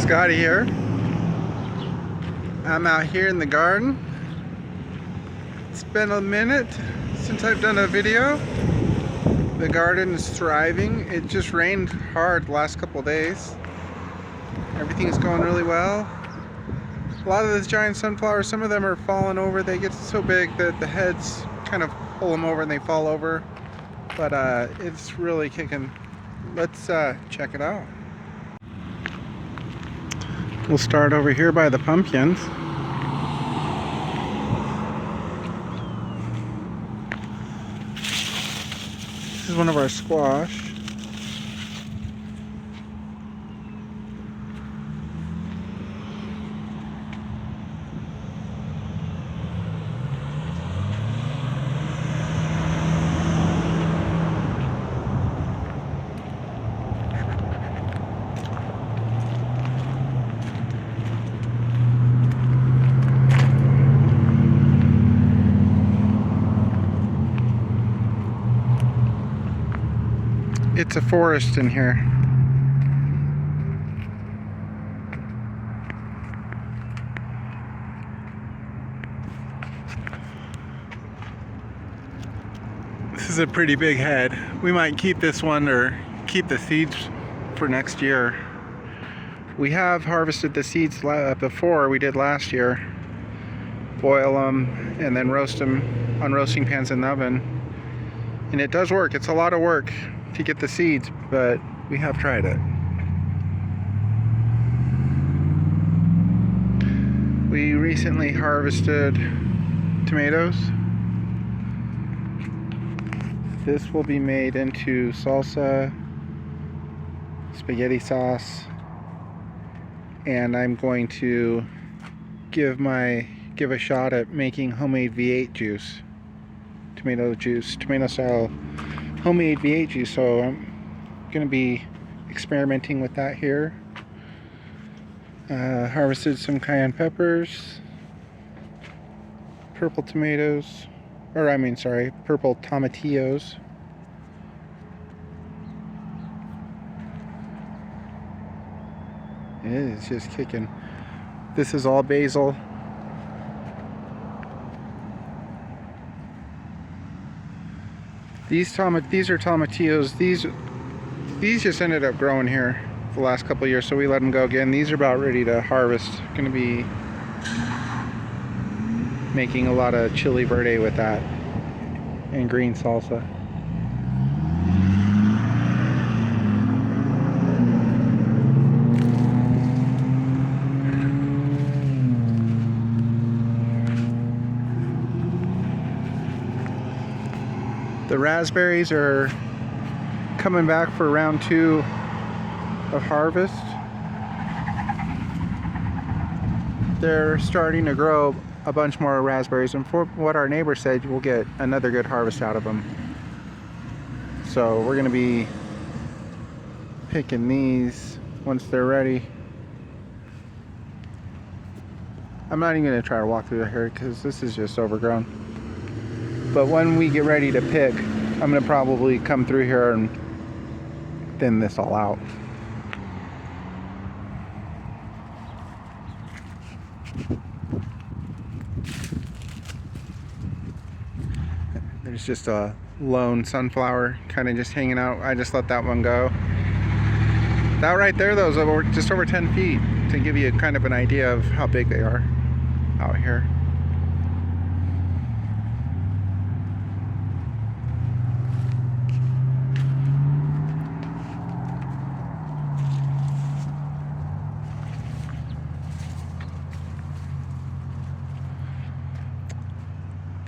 Scotty here. I'm out here in the garden. It's been a minute since I've done a video. The garden is thriving. It just rained hard the last couple of days. Everything's going really well. A lot of these giant sunflowers, some of them are falling over. They get so big that the heads kind of pull them over and they fall over. But it's really kicking. Let's check it out. We'll start over here by the pumpkins. This is one of our squash. It's a forest in here. This is a pretty big head. We might keep this one or keep the seeds for next year. We have harvested the seeds before we did last year. Boil them and then roast them on roasting pans in the oven. And it does work. It's a lot of work to get the seeds, but we have tried it. We recently harvested tomatoes. This will be made into salsa, spaghetti sauce, and I'm going to give a shot at making homemade V8 juice. Tomato style homemade V8 juice, so I'm going to be experimenting with that here. Harvested some cayenne peppers, purple tomatoes, purple tomatillos. It is just kicking. This is all basil. These are tomatillos. These just ended up growing here the last couple of years, so we let them go again. These are about ready to harvest. Going to be making a lot of chili verde with that and green salsa. The raspberries are coming back for round 2 of harvest. They're starting to grow a bunch more raspberries, and for what our neighbor said, we'll get another good harvest out of them. So we're going to be picking these once they're ready. I'm not even going to try to walk through here because this is just overgrown. But when we get ready to pick, I'm going to probably come through here and thin this all out. There's just a lone sunflower kind of just hanging out. I just let that one go. That right there though is just over 10 feet to give you kind of an idea of how big they are out here.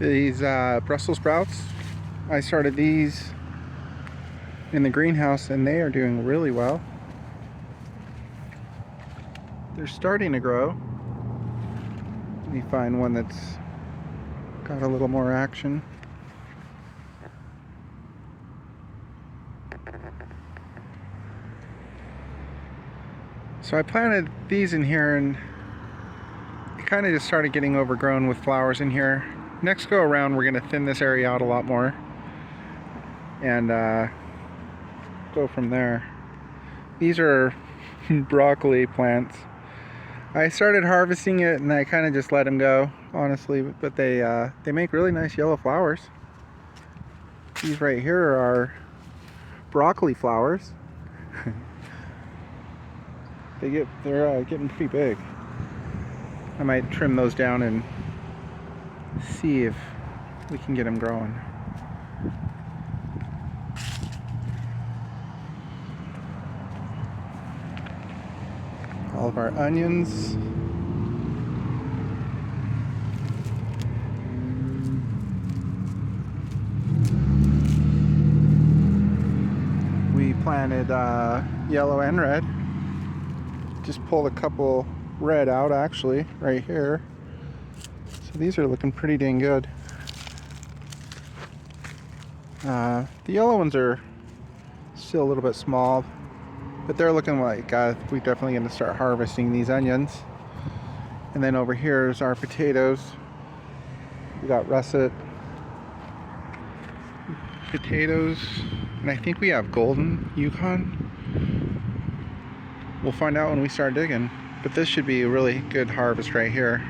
These Brussels sprouts, I started these in the greenhouse and they are doing really well. They're starting to grow. Let me find one that's got a little more action. So I planted these in here and it kind of just started getting overgrown with flowers in here. Next go around we're going to thin this area out a lot more and go from there. These are broccoli plants. I started harvesting it and I kind of just let them go, honestly, but they make really nice yellow flowers. These right here are broccoli flowers. They're getting pretty big. I might trim those down and see if we can get them growing. All of our onions. We planted yellow and red. Just pulled a couple red out actually right here. So these are looking pretty dang good. The yellow ones are still a little bit small, but they're looking like we're definitely going to start harvesting these onions. And then over here is our potatoes. We got russet potatoes, and I think we have golden Yukon. We'll find out when we start digging, but this should be a really good harvest right here.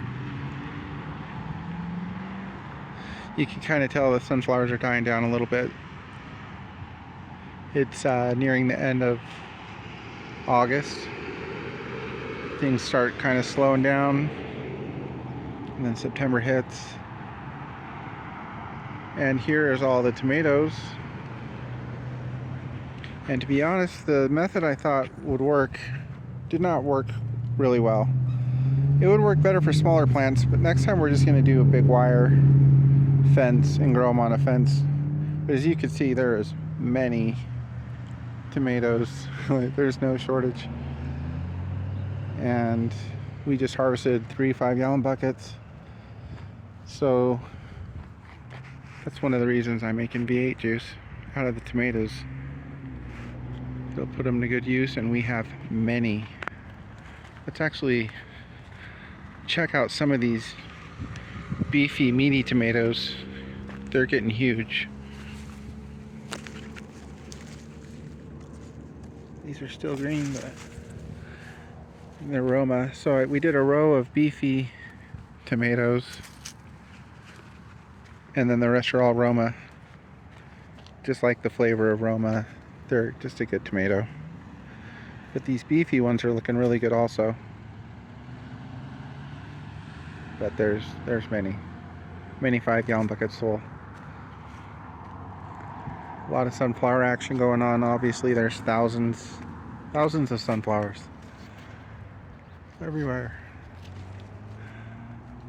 You can kind of tell the sunflowers are dying down a little bit. It's nearing the end of August. Things start kind of slowing down, and then September hits. And here is all the tomatoes. And to be honest, the method I thought would work did not work really well. It would work better for smaller plants, but next time we're just going to do a big wire fence and grow them on a fence. But as you can see, there is many tomatoes. There's no shortage. And we just harvested 3 5-gallon buckets. So that's one of the reasons I'm making V8 juice out of the tomatoes. It'll put them to good use, and we have many. Let's actually check out some of these beefy, meaty tomatoes. They're getting huge. These are still green, but they're Roma. So we did a row of beefy tomatoes, and then the rest are all Roma. Just like the flavor of Roma. They're just a good tomato. But these beefy ones are looking really good also. But there's many 5-gallon buckets full. A lot of sunflower action going on. Obviously there's thousands of sunflowers everywhere.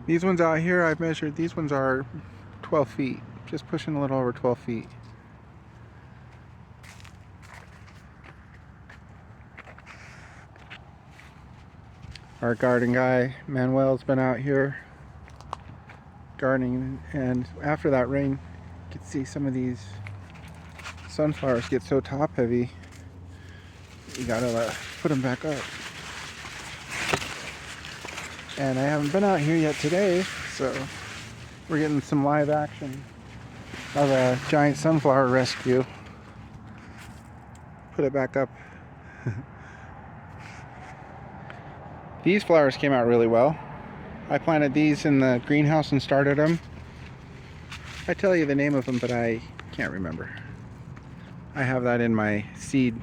These ones out here I've measured, these ones are 12 feet, just pushing a little over 12 feet. Our garden guy, Manuel's been out here gardening, and after that rain, you can see some of these sunflowers get so top heavy, you gotta put them back up. And I haven't been out here yet today, so we're getting some live action of a giant sunflower rescue. Put it back up. These flowers came out really well. I planted these in the greenhouse and started them. I tell you the name of them, but I can't remember. I have that in my seed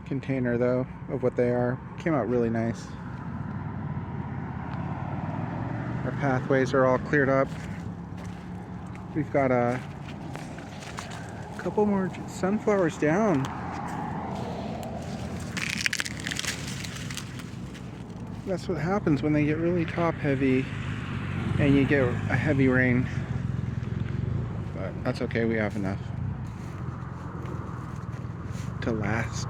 container though, of what they are. Came out really nice. Our pathways are all cleared up. We've got a couple more sunflowers down. That's what happens when they get really top heavy and you get a heavy rain. But that's okay, we have enough to last.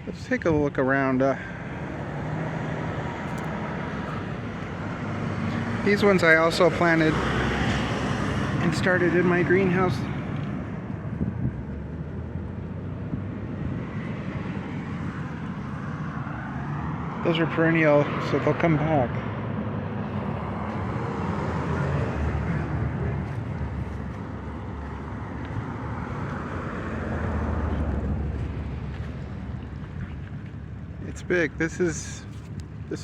Let's take a look around. These ones I also planted and started in my greenhouse. Those are perennial, so they'll come back. It's big. This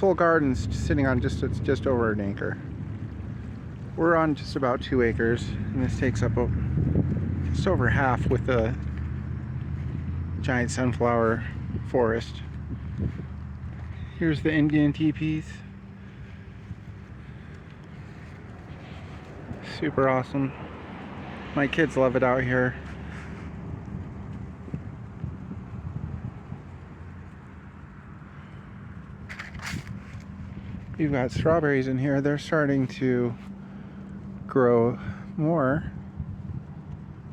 whole garden's sitting on just over an acre. We're on just about 2 acres, and this takes up just over half with the giant sunflower forest. Here's the Indian teepees. Super awesome. My kids love it out here. We've got strawberries in here. They're starting to grow more.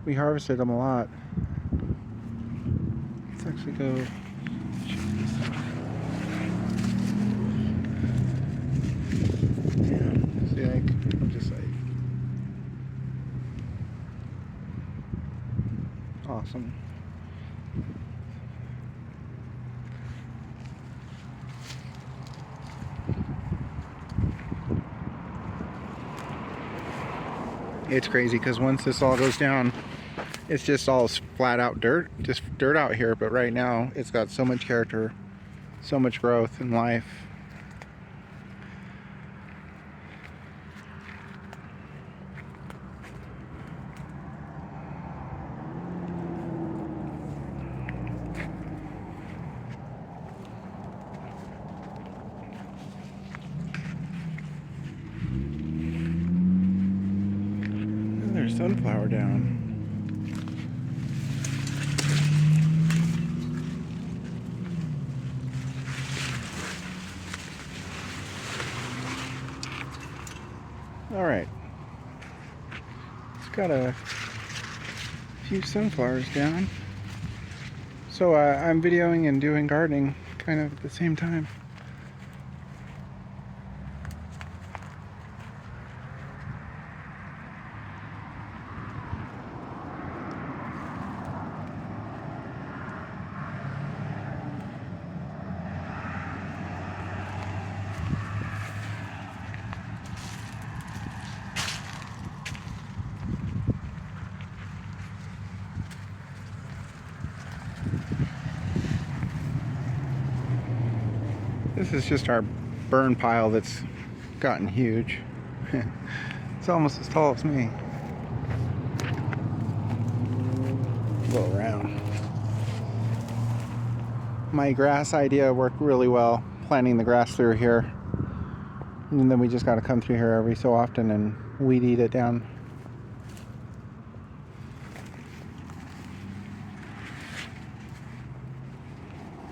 We harvested them a lot. Let's actually go check this out. Yeah, see, I'm just like awesome. It's crazy because once this all goes down, it's just all flat out dirt, just dirt out here. But right now, it's got so much character, so much growth and life. There's sunflower down. All right, it's got a few sunflowers down. So I'm videoing and doing gardening kind of at the same time. This is just our burn pile that's gotten huge. It's almost as tall as me. Go around. My grass idea worked really well, planting the grass through here. And then we just got to come through here every so often and weed eat it down.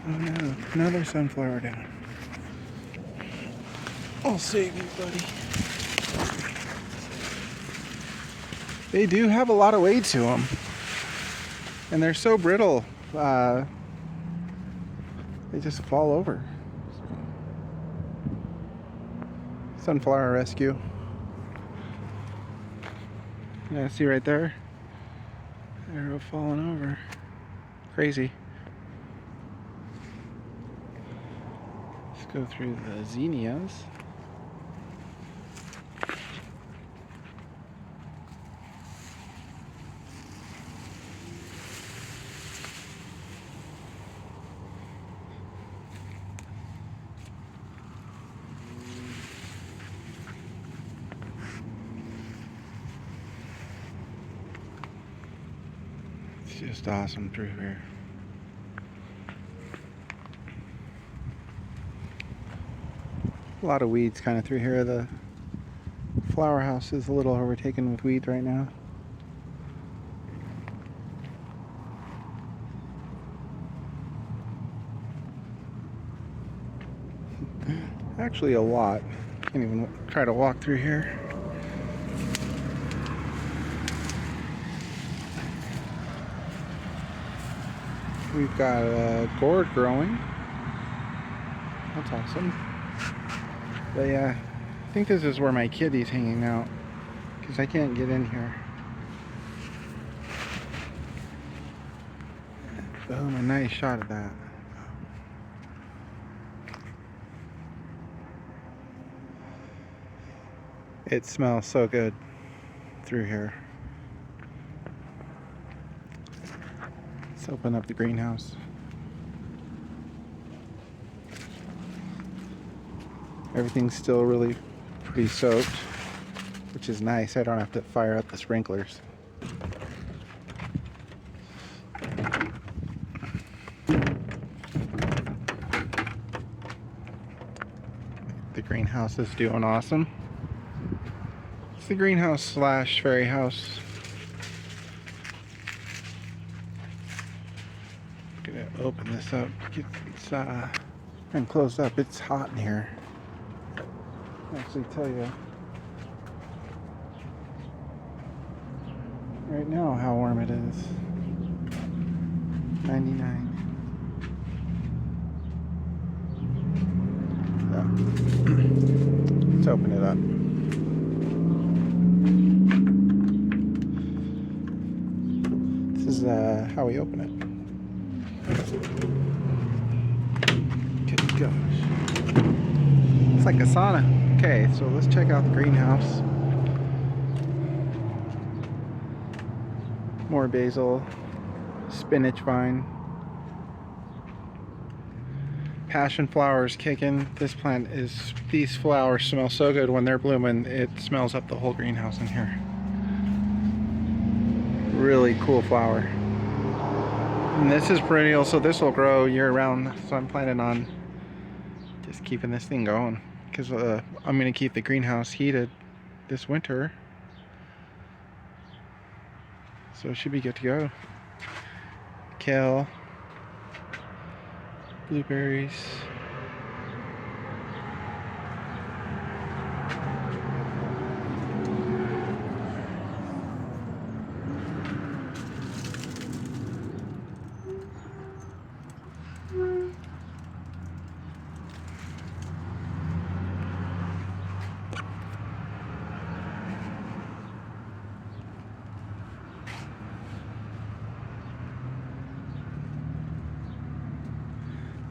Oh no, another sunflower down. I'll save you, buddy. They do have a lot of weight to them. And they're so brittle, they just fall over. Sunflower rescue. Yeah, see right there? They're falling over. Crazy. Let's go through the zinnias. It's just awesome through here. A lot of weeds kind of through here. The flower house is a little overtaken with weeds right now. Actually a lot. Can't even try to walk through here. We've got a gourd growing. That's awesome. But yeah, I think this is where my kitty's hanging out because I can't get in here. Boom, a nice shot of that. It smells so good through here. Let's open up the greenhouse. Everything's still really pretty soaked, which is nice. I don't have to fire up the sprinklers. The greenhouse is doing awesome. It's the greenhouse slash fairy house. I'm gonna open this up. It's and close up. It's hot in here. I'll actually tell you right now how warm it is. 99. So, let's open it up. This is how we open it. Good gosh. It's like a sauna. Okay, so let's check out the greenhouse. More basil, spinach vine, passion flowers kicking. This plant is, these flowers smell so good when they're blooming. It smells up the whole greenhouse in here. Really cool flower. And this is perennial, so this will grow year round. So I'm planning on just keeping this thing going, because I'm going to keep the greenhouse heated this winter. So it should be good to go. Kale, blueberries.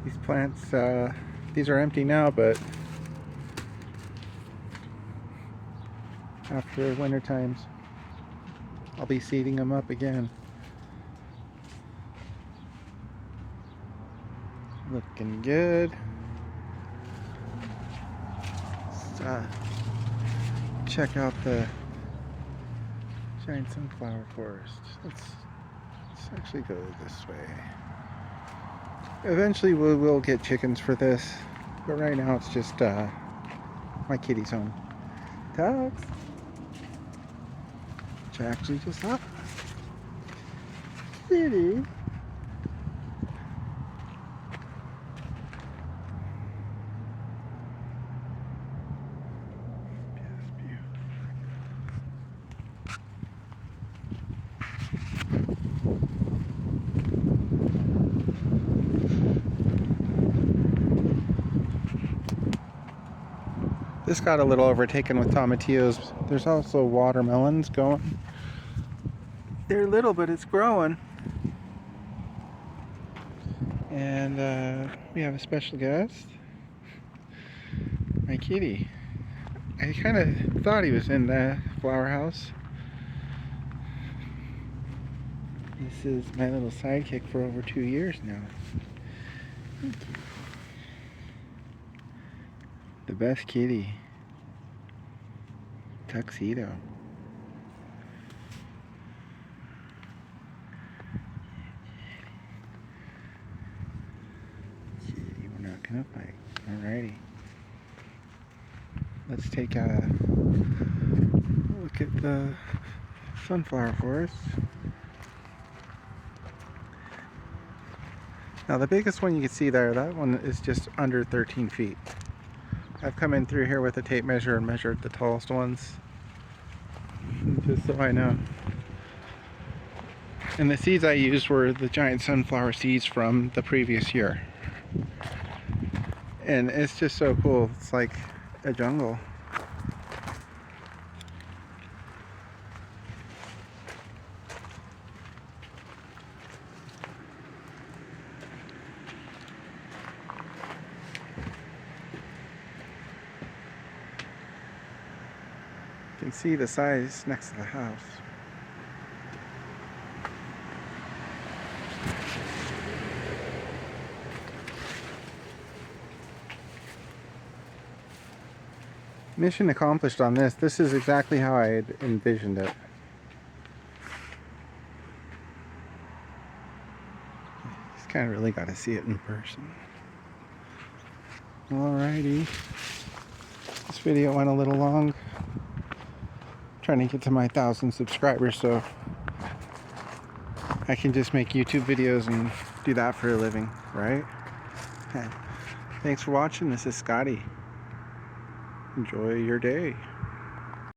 These plants, these are empty now, but after winter times, I'll be seeding them up again. Looking good. Let's check out the giant sunflower forest. Let's actually go this way. Eventually we will get chickens for this, but right now it's just my kitty's home. Tux, which I actually just saw. Kitty. This got a little overtaken with tomatillos. There's also watermelons going. They're little, but it's growing. And we have a special guest. My kitty. I kind of thought he was in the flower house. This is my little sidekick for over 2 years now. The best kitty. Tuxedo. Kitty, we're not gonna fight. Alrighty. Let's take a look at the sunflower forest. Now the biggest one you can see there, that one is just under 13 feet. I've come in through here with a tape measure and measured the tallest ones, just so I know. And the seeds I used were the giant sunflower seeds from the previous year. And it's just so cool. It's like a jungle. can see the size next to the house. Mission accomplished on this. This is exactly how I had envisioned it. Just kind of really got to see it in person. Alrighty. This video went a little long. I'm trying to get to my 1,000 subscribers so I can just make YouTube videos and do that for a living, right? Thanks for watching. This is Scotty. Enjoy your day.